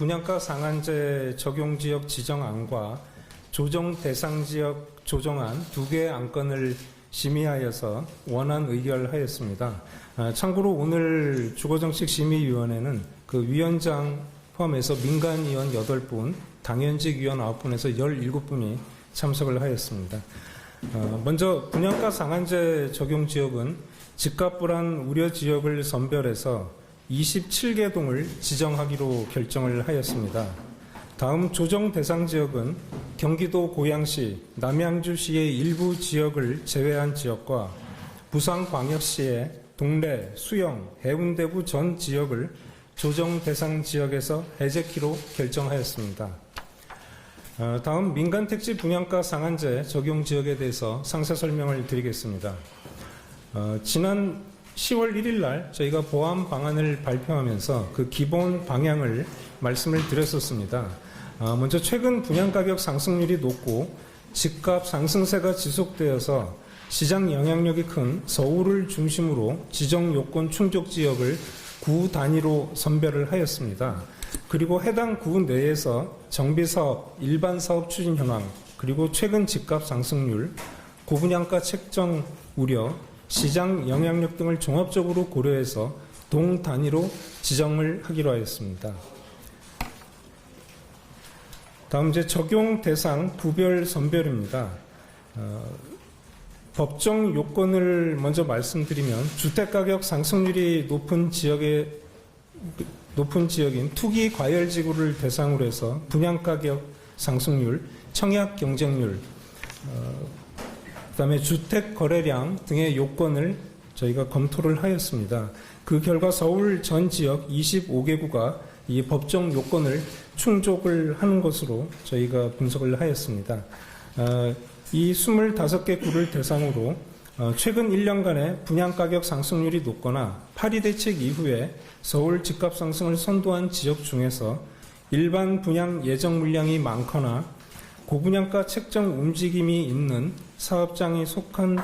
분양가 상한제 적용지역 지정안과 조정 대상지역 조정안 두 개의 안건을 심의하여서 원안 의결하였습니다. 참고로 오늘 주거정책심의위원회는 그 위원장 포함해서 민간위원 8분, 당연직 위원 9분에서 17분이 참석을 하였습니다. 먼저 분양가 상한제 적용지역은 집값 불안 우려 지역을 선별해서 27개 동을 지정하기로 결정을 하였습니다. 다음 조정 대상 지역은 경기도 고양시, 남양주시의 일부 지역을 제외한 지역과 부산광역시의 동래, 수영, 해운대구 전 지역을 조정 대상 지역에서 해제키로 결정하였습니다. 다음 민간택지 분양가 상한제 적용 지역에 대해서 상세 설명을 드리겠습니다. 지난 10월 1일 날 저희가 보완 방안을 발표하면서 그 기본 방향을 말씀을 드렸었습니다. 먼저 최근 분양가격 상승률이 높고 집값 상승세가 지속되어서 시장 영향력이 큰 서울을 중심으로 지정 요건 충족 지역을 구 단위로 선별을 하였습니다. 그리고 해당 구 내에서 정비사업, 일반사업 추진 현황, 그리고 최근 집값 상승률, 고분양가 책정 우려, 시장 영향력 등을 종합적으로 고려해서 동 단위로 지정을 하기로 하였습니다. 다음 이제 적용 대상 부별 선별입니다. 법정 요건을 먼저 말씀드리면 주택가격 상승률이 높은 지역인 투기 과열지구를 대상으로 해서 분양가격 상승률, 청약 경쟁률, 그다음에 주택 거래량 등의 요건을 저희가 검토를 하였습니다. 그 결과 서울 전 지역 25개구가 이 법정 요건을 충족을 하는 것으로 저희가 분석을 하였습니다. 이 25개 구를 대상으로 최근 1년간의 분양가격 상승률이 높거나 파리 대책 이후에 서울 집값 상승을 선도한 지역 중에서 일반 분양 예정 물량이 많거나 고분양가 책정 움직임이 있는 사업장이 속한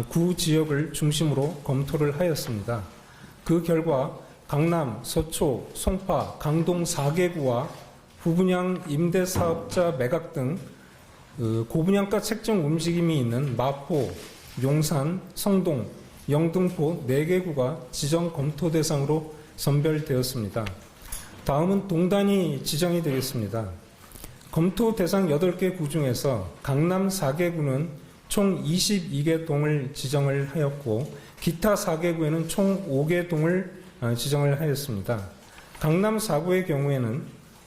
구 지역을 중심으로 검토를 하였습니다. 그 결과 강남, 서초, 송파, 강동 4개구와 후분양 임대사업자 매각 등 고분양가 책정 움직임이 있는 마포, 용산, 성동, 영등포 4개구가 지정 검토 대상으로 선별되었습니다. 다음은 동단위 지정이 되겠습니다. 검토 대상 8개 구 중에서 강남 4개구는 총 22개 동을 지정을 하였고 기타 4개구에는 총 5개 동을 지정을 하였습니다. 강남 4구의 경우에는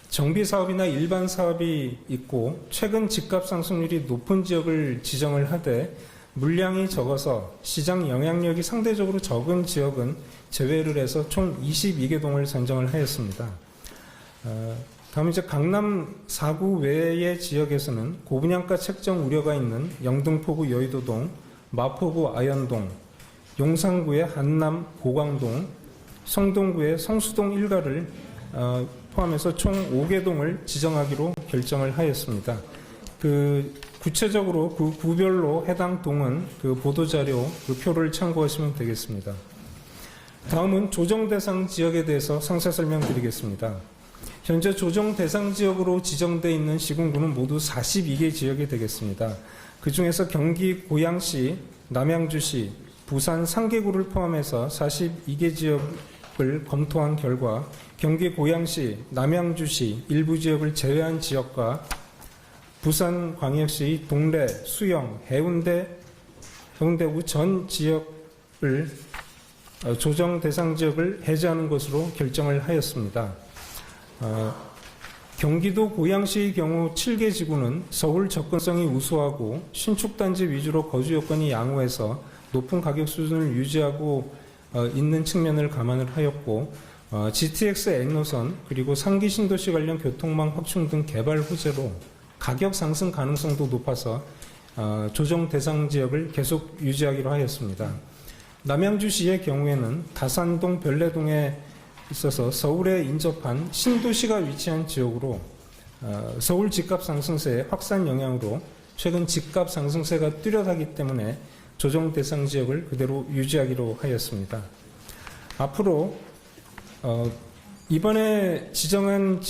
정비사업이나 일반 사업이 있고 최근 집값 상승률이 높은 지역을 지정을 하되 물량이 적어서 시장 영향력이 상대적으로 적은 지역은 제외를 해서 총 22개 동을 선정을 하였습니다. 다음 이제 강남 4구 외의 지역에서는 고분양가 책정 우려가 있는 영등포구 여의도동, 마포구 아현동, 용산구의 한남 고강동, 성동구의 성수동 일가를 포함해서 총 5개 동을 지정하기로 결정을 하였습니다. 구체적으로 그 구별로 해당 동은 그 보도자료 그 표를 참고하시면 되겠습니다. 다음은 조정 대상 지역에 대해서 상세 설명드리겠습니다. 현재 조정 대상 지역으로 지정되어 있는 시군구는 모두 42개 지역이 되겠습니다. 그 중에서 경기 고양시, 남양주시, 부산 3개구를 포함해서 42개 지역을 검토한 결과 경기 고양시, 남양주시 일부 지역을 제외한 지역과 부산 광역시 동래, 수영, 해운대구 전 지역을 조정 대상 지역을 해제하는 것으로 결정을 하였습니다. 경기도 고양시의 경우 7개 지구는 서울 접근성이 우수하고 신축단지 위주로 거주 여건이 양호해서 높은 가격 수준을 유지하고 있는 측면을 감안을 하였고 GTX N노선 그리고 상기 신도시 관련 교통망 확충 등 개발 호재로 가격 상승 가능성도 높아서 조정 대상 지역을 계속 유지하기로 하였습니다. 남양주시의 경우에는 다산동 별내동에 있어서 서울에 인접한 신도시가 위치한 지역으로 서울 집값 상승세의 확산 영향으로 최근 집값 상승세가 뚜렷하기 때문에 조정 대상 지역을 그대로 유지하기로 하였습니다. 앞으로 이번에 지정한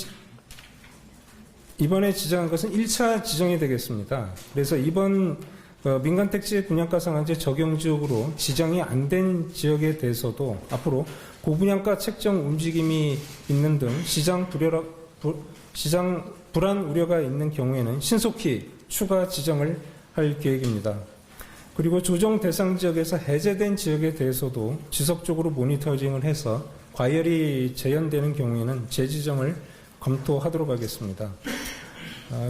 이번에 지정한 것은 1차 지정이 되겠습니다. 그래서 이번 민간택지 분양가 상한제 적용 지역으로 지정이 안 된 지역에 대해서도 앞으로 고분양가 책정 움직임이 있는 등 시장 불안 우려가 있는 경우에는 신속히 추가 지정을 할 계획입니다. 그리고 조정 대상 지역에서 해제된 지역에 대해서도 지속적으로 모니터링을 해서 과열이 재현되는 경우에는 재지정을 검토하도록 하겠습니다.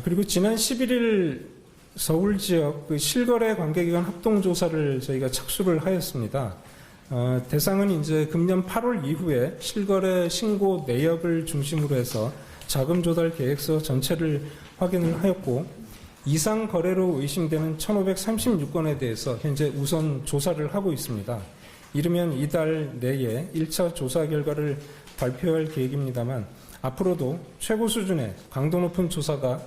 그리고 지난 11일 서울 지역 그 실거래 관계기관 합동조사를 저희가 착수를 하였습니다. 대상은 이제 금년 8월 이후에 실거래 신고 내역을 중심으로 해서 자금 조달 계획서 전체를 확인을 하였고 이상 거래로 의심되는 1,536건에 대해서 현재 우선 조사를 하고 있습니다. 이르면 이달 내에 1차 조사 결과를 발표할 계획입니다만 앞으로도 최고 수준의 강도 높은 조사가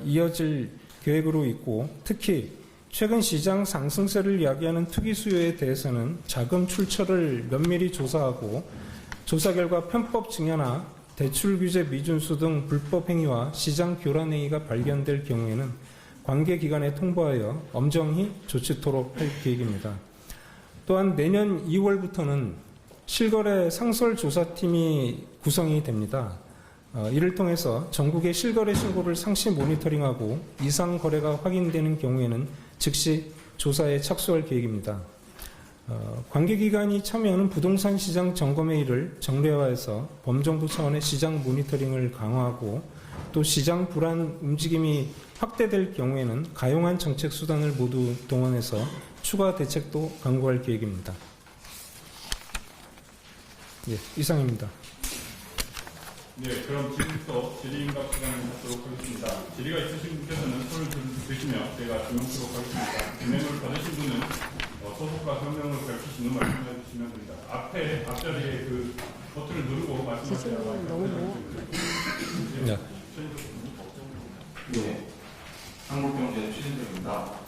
이어질 계획으로 있고 특히 최근 시장 상승세를 이야기하는 투기 수요에 대해서는 자금 출처를 면밀히 조사하고 조사 결과 편법 증여나 대출 규제 미준수 등 불법 행위와 시장 교란 행위가 발견될 경우에는 관계기관에 통보하여 엄정히 조치토록 할 계획입니다. 또한 내년 2월부터는 실거래 상설조사팀이 구성이 됩니다. 이를 통해서 전국의 실거래 신고를 상시 모니터링하고 이상 거래가 확인되는 경우에는 즉시 조사에 착수할 계획입니다. 관계기관이 참여하는 부동산 시장 점검회의를 정례화해서 범정부 차원의 시장 모니터링을 강화하고 또 시장 불안 움직임이 확대될 경우에는 가용한 정책 수단을 모두 동원해서 추가 대책도 강구할 계획입니다. 이상입니다. 네, 그럼 지금부터 질의응답 시간을 갖도록 하겠습니다. 질의가 있으신 분께서는 손을 드시며 제가 질문하도록 하겠습니다. 진행을 받으신 분은 소속과 성명을 밝히시는 말씀해 주시면 됩니다. 앞자리에 그 버튼을 누르고 말씀하시라고 하니까. 네. 한국경제 최진정입니다.